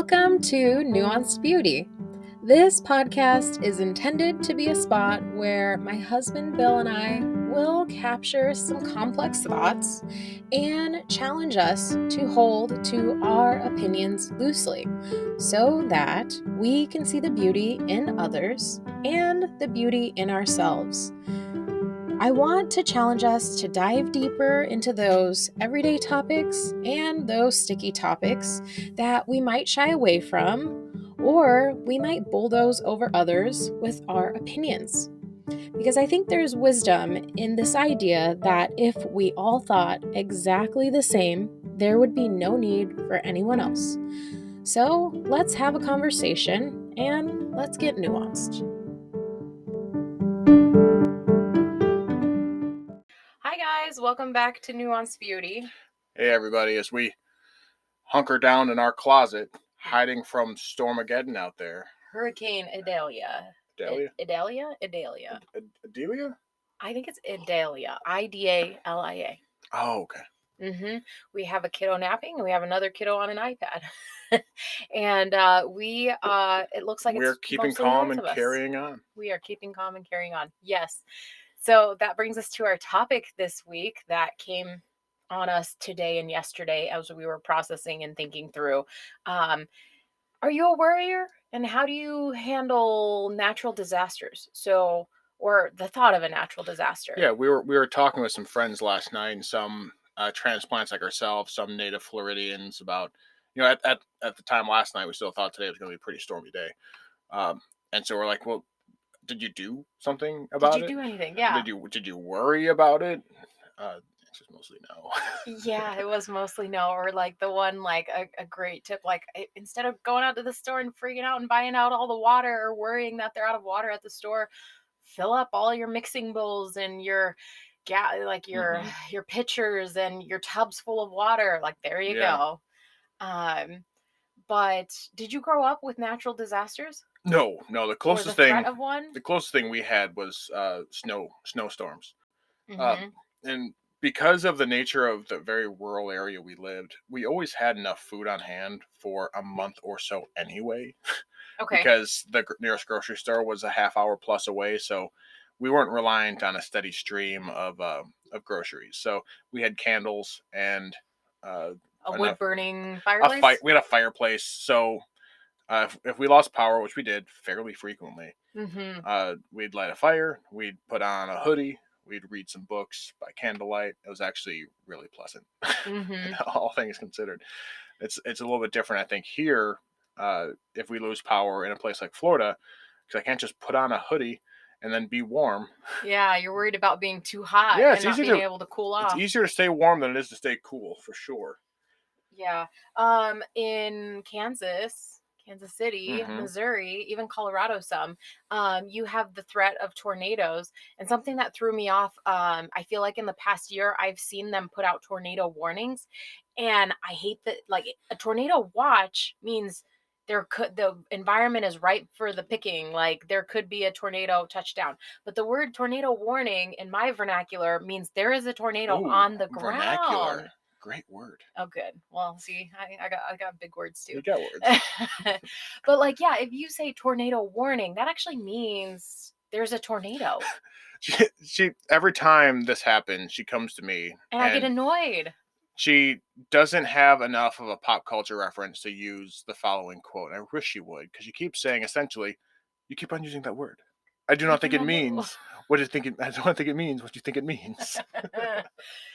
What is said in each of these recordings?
Welcome to Nuanced Beauty. This podcast is intended to be a spot where my husband Bill and I will capture some complex thoughts and challenge us to hold to our opinions loosely so that we can see the beauty in others and the beauty in ourselves. I want to challenge us to dive deeper into those everyday topics and those sticky topics that we might shy away from, or we might bulldoze over others with our opinions. Because I think there's wisdom in this idea that if we all thought exactly the same, there would be no need for anyone else. So let's have a conversation and let's get nuanced. Hi guys, welcome back to Nuanced Beauty. Hey everybody, as we hunker down in our closet, hiding from Stormageddon out there. Hurricane Idalia. Idalia? Idalia. Idalia? I think it's Idalia. Idalia. Oh, okay. We have a kiddo napping and we have another kiddo on an iPad. And it looks like we're keeping calm and carrying on. We are keeping calm and carrying on. Yes. So that brings us to our topic this week that came on us today and yesterday as we were processing and thinking through. Are you a worrier? And how do you handle natural disasters? Or the thought of a natural disaster? Yeah, we were talking with some friends last night, and some transplants like ourselves, some native Floridians, about, at the time last night, we still thought today was going to be a pretty stormy day. And so we're like, well, did you do something about it? Did you do anything? Yeah. Did you worry about it? It's just mostly no. Yeah, it was mostly no. Or like the one, like a great tip, like instead of going out to the store and freaking out and buying out all the water or worrying that they're out of water at the store, fill up all your mixing bowls and your your pitchers and your tubs full of water. Like there you go. But did you grow up with natural disasters? No. The closest threat of one? The closest thing we had was snowstorms, Mm-hmm. and because of the nature of the very rural area we lived, we always had enough food on hand for a month or so anyway. Okay. Because the nearest grocery store was a half hour plus away, so we weren't reliant on a steady stream of groceries. So we had candles and a wood burning fireplace. We had a fireplace, so. If we lost power, which we did fairly frequently, we'd light a fire, we'd put on a hoodie, we'd read some books by candlelight. It was actually really pleasant, all things considered. It's a little bit different, I think, here. If we lose power in a place like Florida, because I can't just put on a hoodie and then be warm. Yeah, you're worried about being too hot and not being able to cool off. It's easier to stay warm than it is to stay cool, for sure. Yeah. In Kansas City, Missouri, even Colorado you have the threat of tornadoes. And something that threw me off, I feel like in the past year, I've seen them put out tornado warnings. And I hate that, like, a tornado watch means the environment is ripe for the picking. Like there could be a tornado touchdown. But the word tornado warning in my vernacular means there is a tornado on the ground. Vernacular. Great word. Oh, good. Well, see, I got big words too. You got words. But like, yeah, if you say tornado warning, that actually means there's a tornado. She every time this happens, she comes to me and I get annoyed. She doesn't have enough of a pop culture reference to use the following quote. I wish she would, because you keep saying, essentially, you keep on using that word. I do not think it means what you think I don't think it means what you think it means.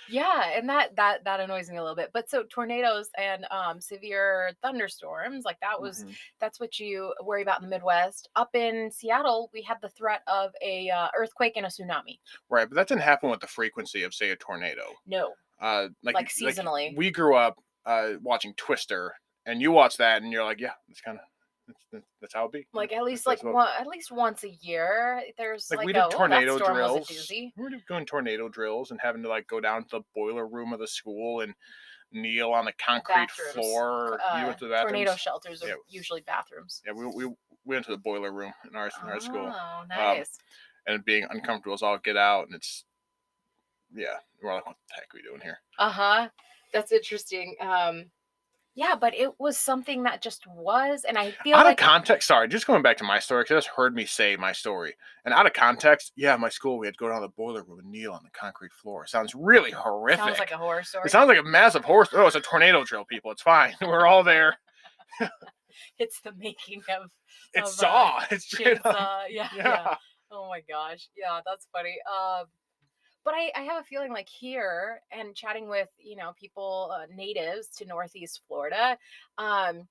Yeah, and that annoys me a little bit. But so tornadoes and severe thunderstorms, like that's what you worry about in the Midwest. Up in Seattle, we had the threat of a earthquake and a tsunami. Right, but that didn't happen with the frequency of, say, a tornado. No. Like seasonally. Like we grew up watching Twister, and you watch that, and you're like, yeah, that's how it be. Like at least at least once a year, there's we did tornado drills. We were doing tornado drills and having to like go down to the boiler room of the school and kneel on the concrete floor. You went to the bathrooms. Tornado shelters are usually bathrooms. Yeah, we went to the boiler room in our school. Oh, nice. And being uncomfortable as all get out, and it's we're like, what the heck are we doing here? That's interesting. Yeah, but it was something that just was, and I feel Out of like context, sorry, just going back to my story, because I just heard me say my story. And out of context, yeah, my school, we had to go down to the boiler room and kneel on the concrete floor. It sounds really sounds like horrific. a horror It story. sounds like a massive horse. Oh, it's a tornado drill, people. It's fine. We're all there. It's the making It's of Saw. It's straight up. chainsaw. Yeah, yeah. Yeah. Oh my gosh. Yeah, that's funny. But I have a feeling like here and chatting with, people, natives to Northeast Florida, um,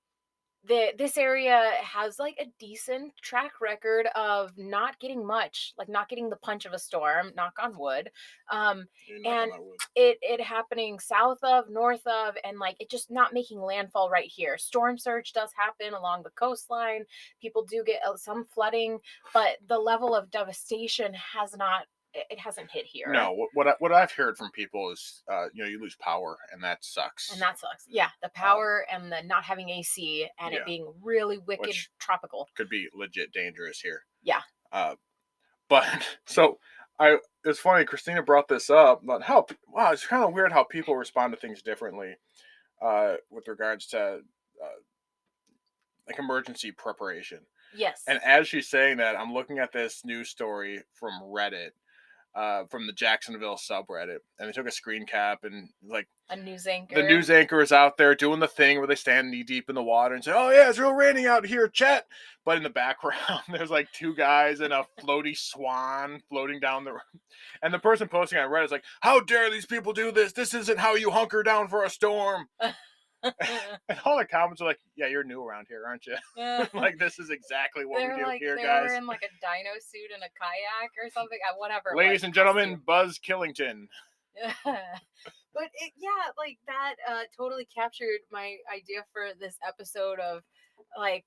this area has like a decent track record of not getting much, like not getting the punch of a storm, knock on wood. Um, You knock on and that wood. it happening south of, north of, and like it just not making landfall right here. Storm surge does happen along the coastline. People do get some flooding, but the level of devastation has not, it hasn't hit here. No, what I've heard from people is, you lose power, and that And sucks. that sucks. Yeah, the power and the not having AC and it Yeah, being really wicked which tropical. could be legit dangerous here. Yeah. Uh, but so it's funny. Christina brought this up, but wow, it's kind of weird how people respond to things differently with regards to like emergency preparation. Yes. And as she's saying that, I'm looking at this news story from Reddit, from the Jacksonville subreddit, and they took a screen cap and like A news anchor. the news anchor is out there doing the thing where they stand knee deep in the water and say, "Oh yeah, it's real raining out here, Chet." But in the background, there's like two guys and a floaty swan floating down the. And the person posting on Reddit is like, "How dare these people do this? This isn't how you hunker down for a storm." And all the comments are like, "Yeah, you're new around here, aren't you?" Like, this is exactly what we do here, they guys. were in like a dino suit and a kayak or something. Whatever. Ladies and gentlemen, Buzz Killington. But yeah, like that totally captured my idea for this episode of like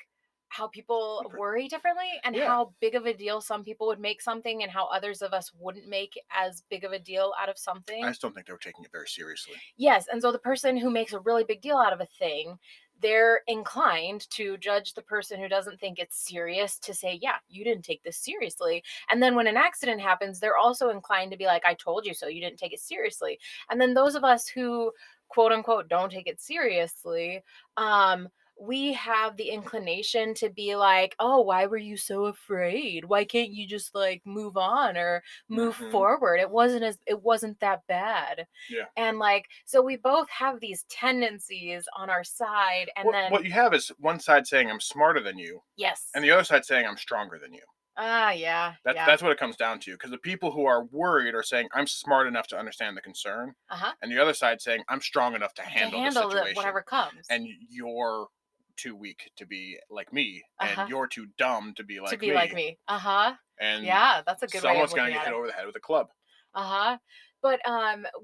how people worry differently and Yeah. how big of a deal some people would make something and how others of us wouldn't make as big of a deal out of something. I just don't think they were taking it very seriously. Yes, and so the person who makes a really big deal out of a thing, they're inclined to judge the person who doesn't think it's serious to say, yeah, you didn't take this seriously. And then when an accident happens, they're also inclined to be like, I told you so, you didn't take it seriously. And then those of us who quote unquote don't take it seriously, we have the inclination to be like, oh, why were you so afraid? Why can't you just like move on or move forward? It wasn't that bad. Yeah. And like, so we both have these tendencies on our side. And then what you have is one side saying I'm smarter than you, yes. and the other side saying I'm stronger than you. Yeah. That's what it comes down to. Because the people who are worried are saying I'm smart enough to understand the concern, and the other side saying I'm strong enough to handle the situation. Whatever comes. And you're too weak to be like me, and you're too dumb to be like me. And yeah, that's a good way of someone's gonna get hit over the head with a club. But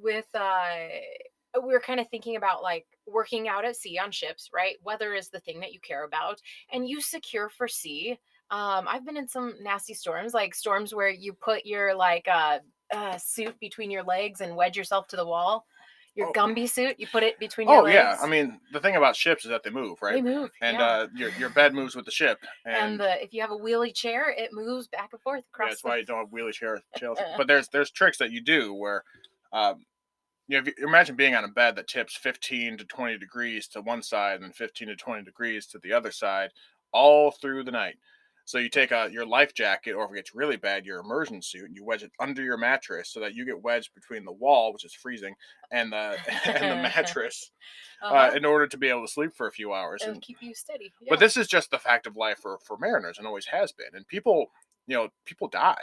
with we're kind of thinking about like working out at sea on ships, right? Weather is the thing that you care about, and you secure for sea. I've been in some nasty storms, like storms where you put your like suit between your legs and wedge yourself to the wall. Your Gumby suit, you put it between your legs. Yeah. I mean, the thing about ships is that they move, right? They move. And your bed moves with the ship. And if you have a wheelie chair, it moves back and forth across. Yeah, that's why you don't have wheelie chairs. But there's tricks that you do where, if you imagine being on a bed that tips 15 to 20 degrees to one side and 15 to 20 degrees to the other side, all through the night. So you take your life jacket, or if it gets really bad, your immersion suit, and you wedge it under your mattress so that you get wedged between the wall, which is freezing, and the mattress, in order to be able to sleep for a few hours and keep you steady. Yeah. But this is just the fact of life for mariners, and always has been. And people die.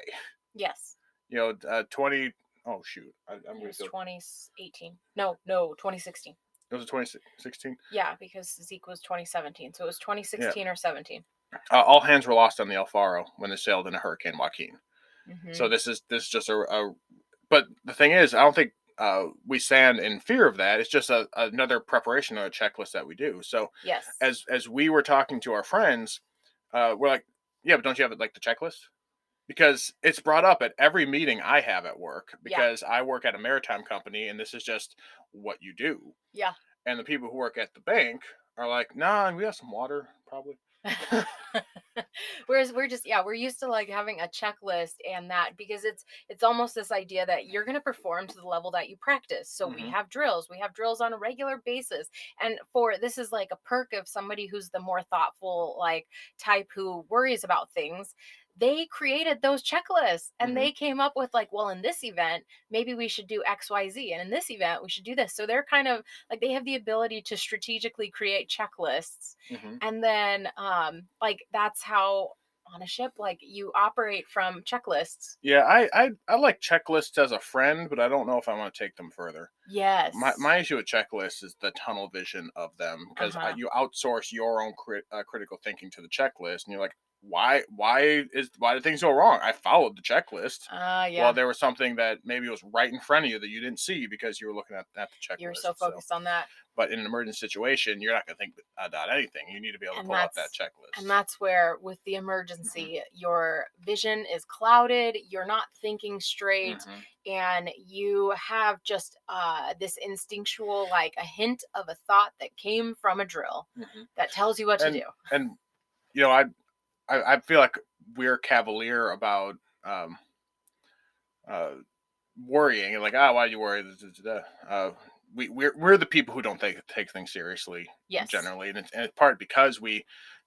Yes. 20. Oh shoot! It was 2018. No, 2016. It was 2016. Yeah, because Zeke was 2017, so it was 2016 or 17. All hands were lost on the El Faro when they sailed into Hurricane Joaquin. So this is just a. But the thing is, I don't think we stand in fear of that. It's just another preparation or a checklist that we do. So yes, as we were talking to our friends, we're like, yeah, but don't you have like the checklist? Because it's brought up at every meeting I have at work, because I work at a maritime company and this is just what you do. Yeah. And the people who work at the bank are like, nah, we have some water, probably. Whereas we're used to like having a checklist and that because it's almost this idea that you're going to perform to the level that you practice. So Hmm. we have drills on a regular basis. And for this is like a perk of somebody who's the more thoughtful like type who worries about things. They created those checklists and Hmm. they came up with like, well, in this event, maybe we should do XYZ. And in this event, we should do this. So they're kind of like they have the ability to strategically create checklists Hmm. and then like that's how on a ship like you operate from checklists. Yeah, I like checklists as a friend, but I don't know if I want to take them further. Yes. My issue with checklists is the tunnel vision of them because Uh-huh. you outsource your own critical thinking to the checklist, and you're like, why did things go wrong? I followed the checklist. Well, Yeah. there was something that maybe was right in front of you that you didn't see because you were looking at the You're checklist. so So, focused on that. but in an emergency situation, you're not going to think about anything. You need to be able to And pull out that that's and checklist. that's where with the Hmm. emergency your vision is clouded, you're not thinking straight, Hmm. and you have just this instinctual like a hint of a thought that came from a drill Hmm. that tells you what to do. And you know, I feel like we're cavalier about um, uh, worrying and like, why do you worry? We're the people who don't take things seriously Yes. generally, and it's part because we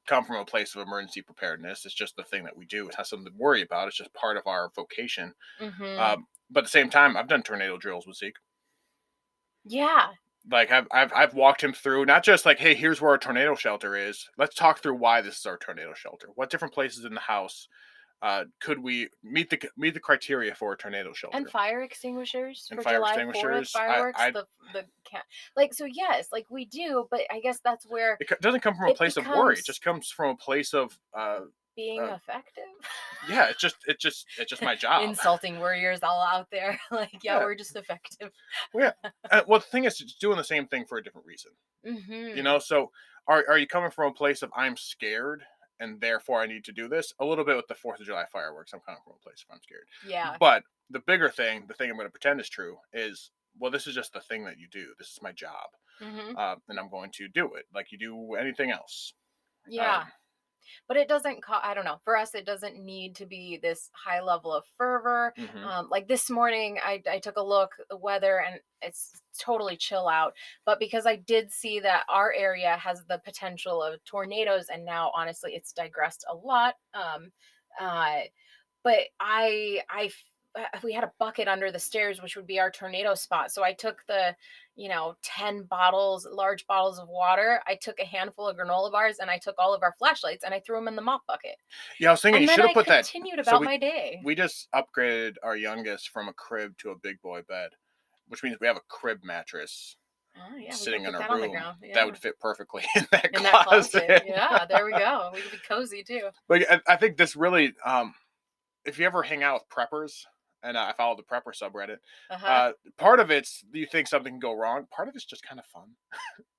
come from a place of emergency preparedness. It's just the thing that we do. It's not something to worry about. It's just part of our vocation. Mm-hmm. But at the same time, I've done tornado drills with Zeke. Yeah. Like I've walked him through not just like, hey, here's where our tornado shelter is. Let's talk through why this is our tornado shelter. What different places in the house could we meet the criteria for a tornado And shelter? fire extinguishers And for fire July 4th extinguishers. fireworks, like so yes, like we do, but I guess that's where Doesn't come from a it place of worry. It becomes just comes from a place of being uh effective. yeah. It's just my job. Insulting warriors all out there. Like, yeah, Yeah. we're just effective. Well, yeah. Well, the thing is, it's doing the same thing for a different reason. Mm-hmm. So are you coming from a place of I'm scared and therefore I need to do this? A little bit with the Fourth of July fireworks. I'm coming from a place of I'm scared. Yeah. But the bigger thing, the thing I'm going to pretend is true, is well, this is just the thing that you do. This is my job, Mm-hmm. and I'm going to do it like you do anything else. Yeah. Um, But it doesn't I don't know, for us it doesn't need to be this high level of fervor. hmm. Like this morning I took a look at the weather and it's totally chill out, but because I did see that our area has the potential of tornadoes and now honestly it's digressed a lot. Uh but we had a bucket under the stairs, which would be our tornado spot. So I took the, 10 bottles, large bottles of water. I took a handful of granola bars and I took all of our flashlights and I threw them in the mop bucket. Yeah, I was thinking you And then should have I put that. continued So about my day. we just upgraded our youngest from a crib to a big boy bed, which means we have a crib mattress Oh, yeah, we could sitting in put our that on the room ground. that Yeah. would fit perfectly in that In that closet. closet. Yeah, there we go. We could be cozy too. But I think this really, if you ever hang out with preppers, and I follow the prepper subreddit, Uh huh. part of it's you think something can go wrong. Part of it's just kind of fun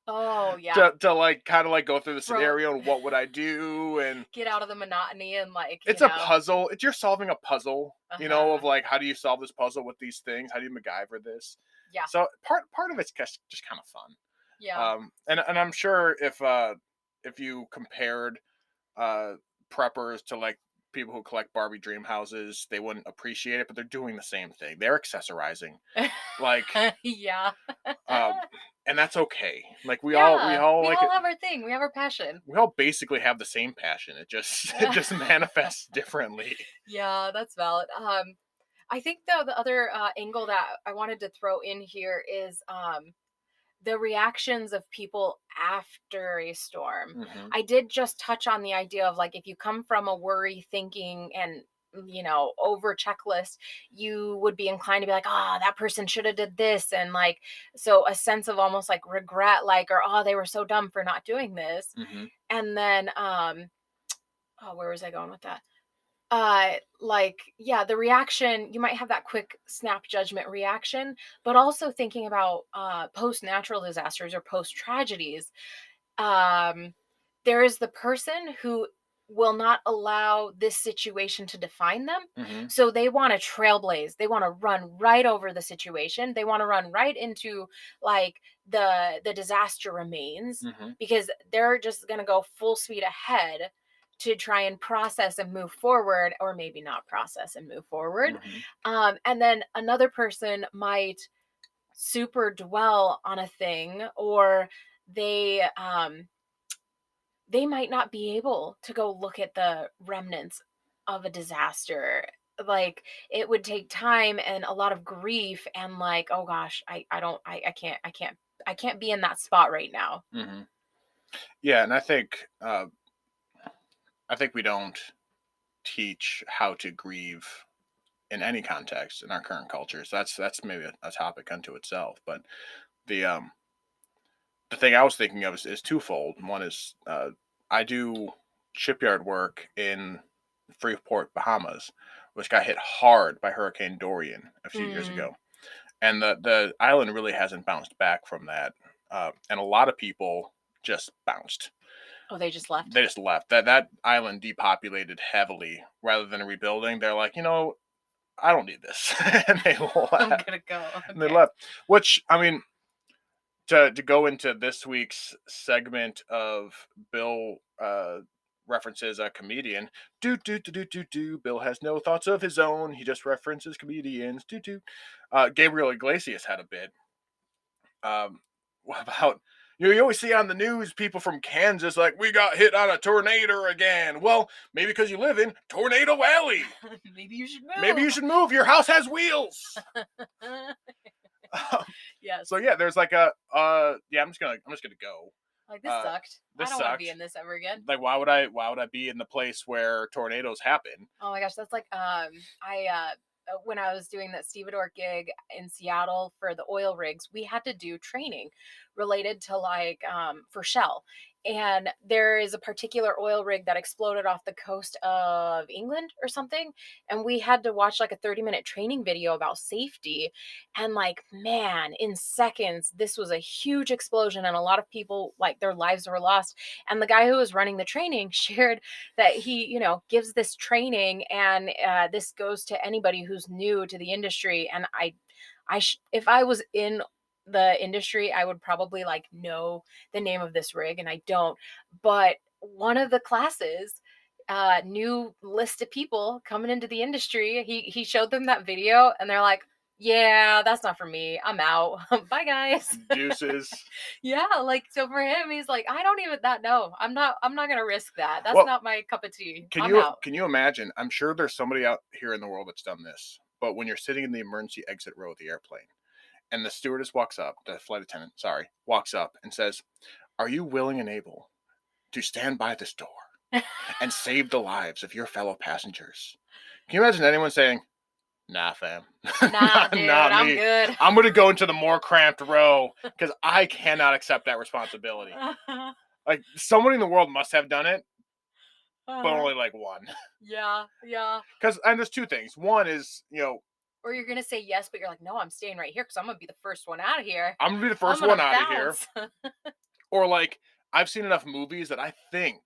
Oh, yeah. to like kind of like go through the Throw, scenario and what would I do, and get out of the monotony and, like, it's a puzzle. It's you're solving a puzzle, uh of huh. like how do you solve this puzzle with these things? How do you MacGyver this? Yeah. So part of it's just kind of fun. Yeah. And I'm sure if you compared uh preppers to like people who collect Barbie dream houses, they wouldn't appreciate it, but they're doing the same thing. They're accessorizing. Like Yeah. um and that's okay. Like we Yeah. all We like all it. have our thing. We have our passion. We all basically have the same passion. It just it just manifests differently. Yeah, that's valid. I think though the other angle that I wanted to throw in here is the reactions of people after a storm. Hmm. I did just touch on the idea of like if you come from a worry thinking and over checklist, you would be inclined to be like, oh, that person should have did this, and like so a sense of almost like regret, like, or oh, they were so dumb for not doing this. Hmm. And then oh, where was I going with that? Like, yeah, the reaction, you might have that quick snap judgment reaction, but also thinking about post natural disasters or post tragedies. um there is the person who will not allow this situation to define them. Mm-hmm. So they want to trailblaze. They want to run right over the situation. They want to run right into like the disaster remains, Mm-hmm. because they're just going to go full speed ahead to try and process and move forward, or maybe not process and move forward. Mm-hmm. And then another person might super dwell on a thing, or they they might not be able to go look at the remnants of a disaster. Like, it would take time and a lot of grief, and like, oh gosh, I don't I can't be in that spot right now. Mm-hmm. Yeah, and I think we don't teach how to grieve in any context in our current culture. So that's maybe a topic unto itself. But the um the thing I was thinking of is twofold. One is I do shipyard work in Freeport, Bahamas, which got hit hard by Hurricane Dorian a few years ago, and the island really hasn't bounced back from that. And a lot of people just bounced. Oh, they just left. They just left. That island depopulated heavily rather than rebuilding. They're like, I don't need this, and they left. I'm gonna go. Okay. And they left. Which, I mean, to go into this week's segment of Bill references a comedian. Do. Bill has no thoughts of his own. He just references comedians. Do. Gabriel Iglesias had a bit. About you always see on the news people from Kansas like, we got hit on a tornado again. Well, maybe because you live in Tornado Alley. Maybe you should move. Maybe you should move. Your house has wheels. Yes. So yeah, there's like I'm just gonna go. Like, this sucked. I don't want to be in this ever again. Like, why would I be in the place where tornadoes happen? Oh my gosh, that's like when I was doing that stevedore gig in Seattle for the oil rigs, we had to do training related to like for Shell. And there is a particular oil rig that exploded off the coast of England or something. And we had to watch like a 30-minute training video about safety. And like, man, in seconds, this was a huge explosion. And a lot of people, like, their lives were lost. And the guy who was running the training shared that he, gives this training, and this goes to anybody who's new to the industry. And if I was in the industry, I would probably like know the name of this rig, and I don't. But one of the classes, new list of people coming into the industry, he showed them that video, and they're like, yeah, that's not for me. I'm out. Bye, guys. Deuces. Yeah, like, so for him, he's like, I don't even know. I'm not gonna risk that. That's not my cup of tea. I'm out. Can you imagine? I'm sure there's somebody out here in the world that's done this. But when you're sitting in the emergency exit row of the airplane, and the stewardess walks up, the flight attendant, walks up and says, "Are you willing and able to stand by this door and save the lives of your fellow passengers?" Can you imagine anyone saying, "Nah, fam. Nah, dude, not I'm me. good. I'm going to go into the more cramped row because I cannot accept that responsibility." Like, someone in the world must have done it, but only like one. Yeah. And there's two things. One is, or you're gonna say yes, but you're like, no, I'm staying right here because I'm gonna be the first one out of here. I'm gonna be the first one out of here. Or like, I've seen enough movies that I think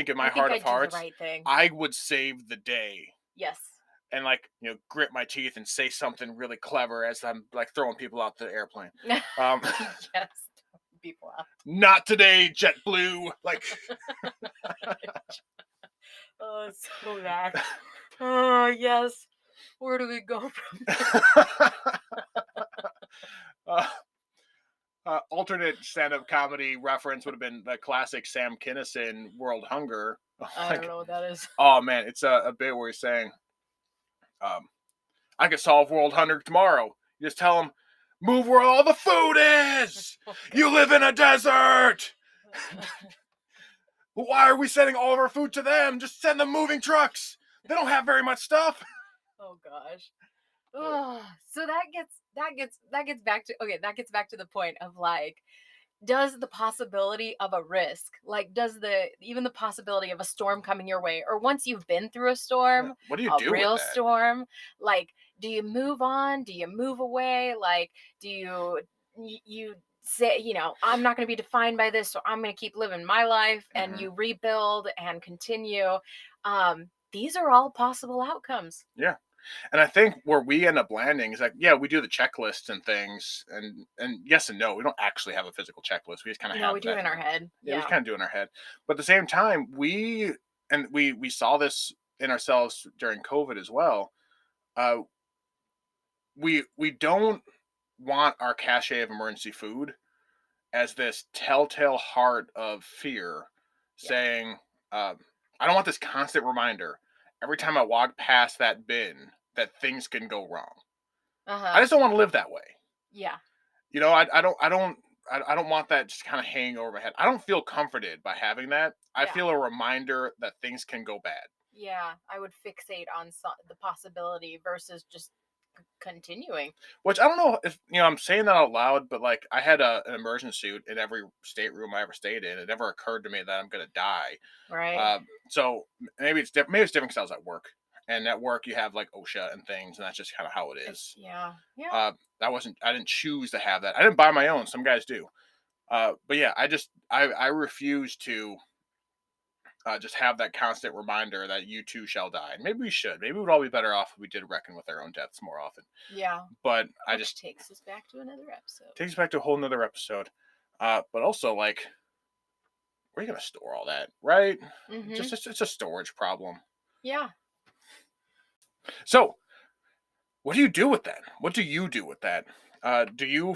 in my heart of hearts, I would save the day. Yes. And like, grit my teeth and say something really clever as I'm like throwing people out the airplane. Yes, people out. Not today, JetBlue. Like, oh, so bad. Oh yes. Where do we go from there? Alternate stand-up comedy reference would have been the classic Sam Kinison World Hunger. I don't know what that is. Oh man, it's a bit where he's saying, I could solve world hunger tomorrow. You just tell them, move where all the food is. You live in a desert. Why are we sending all of our food to them? Just send them moving trucks. They don't have very much stuff. Oh gosh. Oh, so that gets back to the point of like, does the possibility of a risk, like, does even the possibility of a storm coming your way, or once you've been through a storm, what do you do? A real storm, like, do you move on? Do you move away? Like, do you say, I'm not going to be defined by this, so I'm going to keep living my life, and you rebuild and continue. These are all possible outcomes. Yeah. And I think where we end up landing is like, yeah, we do the checklists and things, and yes and no. We don't actually have a physical checklist. We just kind of have. No, we do it in our head. Yeah, we kind of do it in our head. But at the same time, we saw this in ourselves during COVID as well. We don't want our cache of emergency food as this telltale heart of fear, saying, I don't want this constant reminder every time I walk past that bin that things can go wrong. I just don't want to live that way. Yeah. I don't want that just kind of hanging over my head. I don't feel comforted by having that. I feel a reminder that things can go bad. Yeah, I would fixate on the possibility versus just continuing. Which I don't know if I'm saying that out loud, but like I had an immersion suit in every stateroom I ever stayed in. It never occurred to me that I'm gonna die. Right. So maybe it's different. Maybe it's different because I was at work, and at work you have like OSHA and things, and that's just kind of how it is. Yeah. I didn't choose to have that. I didn't buy my own. Some guys do. But yeah, I refuse to just have that constant reminder that you too shall die. And maybe we should. Maybe we'd all be better off if we did reckon with our own deaths more often. Yeah. But Which takes us back to another episode. Takes us back to a whole nother episode. But also, like, where are you going to store all that, right? Just it's a storage problem. Yeah. So, what do you do with that? What do you do with that? Do you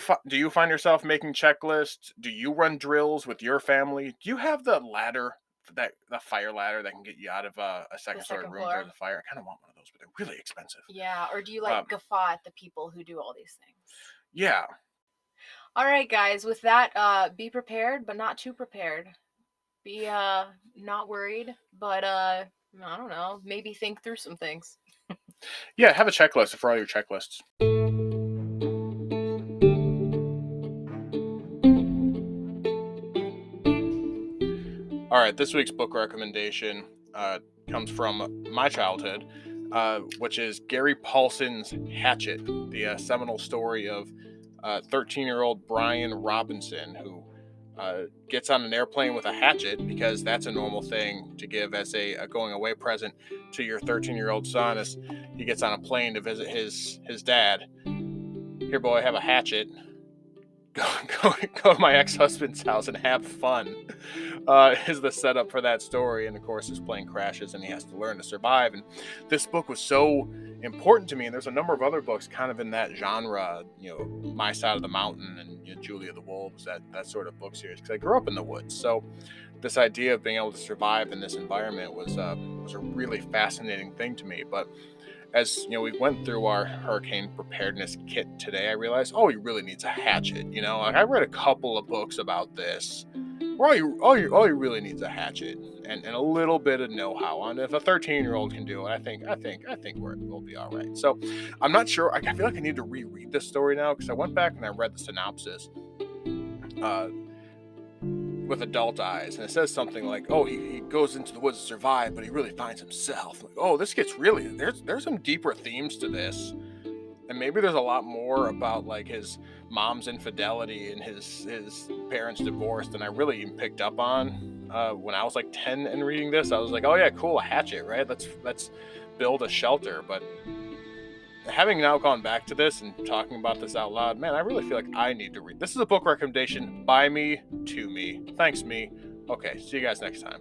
find yourself making checklists? Do you run drills with your family? Do you have the ladder, the fire ladder that can get you out of a second story room during the fire? I kind of want one of those, but they're really expensive. Yeah, or do you guffaw at the people who do all these things? Yeah. All right, guys. With that, be prepared, but not too prepared. Be not worried, but I don't know. Maybe think through some things. Yeah, have a checklist for all your checklists. All right, this week's book recommendation comes from my childhood, which is Gary Paulson's Hatchet, the seminal story of 13-year-old Brian Robinson, who gets on an airplane with a hatchet because that's a normal thing to give as a going away present to your 13-year-old son as he gets on a plane to visit his dad. Here, boy, have a hatchet. Go to my ex-husband's house and have fun is the setup for that story. And of course his plane crashes and he has to learn to survive. And this book was so important to me, and there's a number of other books kind of in that genre, My Side of the Mountain and Julia the Wolves, that sort of book series, because I grew up in the woods. So this idea of being able to survive in this environment was a really fascinating thing to me. But as we went through our hurricane preparedness kit today, I realized all you really needs a hatchet. Like I read a couple of books about this. All you really needs a hatchet and a little bit of know-how. And if a 13-year-old can do it, I think we'll be all right. So I'm not sure. I feel like I need to reread this story now because I went back and I read the synopsis with adult eyes, and it says something like, oh, he goes into the woods to survive, but he really finds himself. Like, oh, this gets really, there's some deeper themes to this, and maybe there's a lot more about like his mom's infidelity and his parents' divorce than I really even picked up on when I was like 10 and reading this. I was like, oh yeah, cool, a hatchet, right? Let's build a shelter. But having now gone back to this and talking about this out loud, man, I really feel like I need to read. This is a book recommendation by me to me. Thanks, me. Okay, see you guys next time.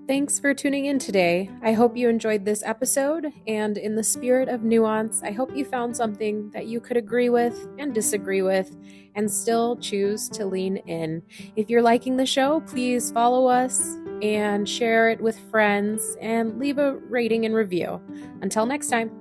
Thanks for tuning in today. I hope you enjoyed this episode, and in the spirit of nuance, I hope you found something that you could agree with and disagree with and still choose to lean in. If you're liking the show, please follow us and share it with friends and leave a rating and review. Until next time.